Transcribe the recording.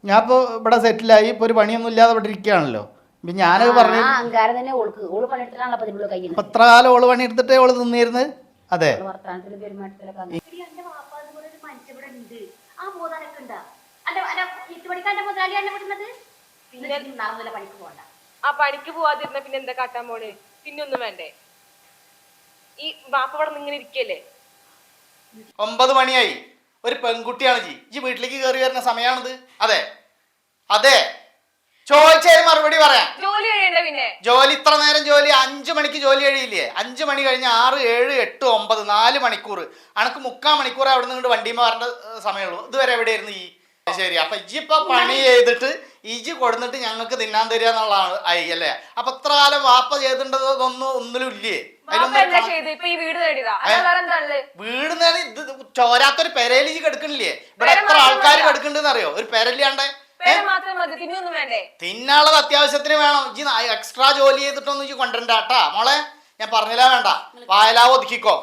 ഞാൻ ഇപ്പോൾ ഇവിടെ സെറ്റിലായി ഇപ്പോൾ ഒരു പണിയൊന്നും ഇല്ലാതെ ഇവിടെ ഇരിക്കുകയാണല്ലോ. ഇപ്പം ഞാനത് പറഞ്ഞു അഹങ്കാരം തന്നെ ഓള് പണിയെടുത്തിട്ടാണല്ലോ ഇതിനുള്ള കയ്യിൽ. അപ്പം എത്ര കാലം ഓള് പണിയെടുത്തിട്ടേ ഓള് നിന്നിരുന്നത്. അതെ വർത്താനത്തിലും പെരുമാറ്റത്തിലൊക്കെ ആ പണിക്ക് പോവാതിരുന്ന പിന്നെ എന്താ കാട്ടാൻ പോണ്? പിന്നെ ഒന്നും വേണ്ടേ? ഈ ബാപ്പ ഇവിടെ ഇങ്ങനെ ഇരിക്കല്ലേ? 9 മണിയായി. ഒരു പെൺകുട്ടിയാണ് ജി വീട്ടിലേക്ക് കയറി വരുന്ന സമയമാണിത്. അതെ അതെ ചോദിച്ചതിന് മറുപടി പറയാം. ജോലി കഴിയണ്ട പിന്നെ? ജോലി ഇത്ര നേരം ജോലി 5 മണിക്ക് ജോലി കഴിയില്ലേ? 5 മണി കഴിഞ്ഞ് 6, 7, 8, 9 4 മണിക്കൂർ. അനക്ക് 3/4 മണിക്കൂർ അവിടെ നിന്ന് വണ്ടിയുമ്പോൾ വരേണ്ട സമയമുള്ളൂ. ഇതുവരെ എവിടെയായിരുന്നു ഈ? ശരി, അപ്പൊ ഇജിപ്പൊ പണി ചെയ്തിട്ട് ഇജി കൊടുത്തിട്ട് ഞങ്ങൾക്ക് തിന്നാൻ തരിക എന്നുള്ളതാണ് ആയി അല്ലേ? അപ്പൊ ഇത്ര കാലം വാപ്പ ചെയ്തിട്ടുണ്ടതൊന്നും ഒന്നിലും ഇല്ലേ? വീട് നേടി ഇത് ചോരാത്തൊരു പെരയിൽ ഇജി കെടുക്കണില്ലേ? ഇവിടെ എത്ര ആൾക്കാർ കെടുക്കണ്ടെന്ന് അറിയോ? ഒരു പെരല്ലാണ്ട് തിന്നാളത് അത്യാവശ്യത്തിന് വേണം. ഇജി എക്സ്ട്രാ ജോലി ചെയ്തിട്ടൊന്നും ഇജി കൊണ്ടുവരണ്ട കേട്ടാ മോളെ. ഞാൻ പറഞ്ഞില്ല വേണ്ട, വായലാവ് ഒതുക്കിക്കോ.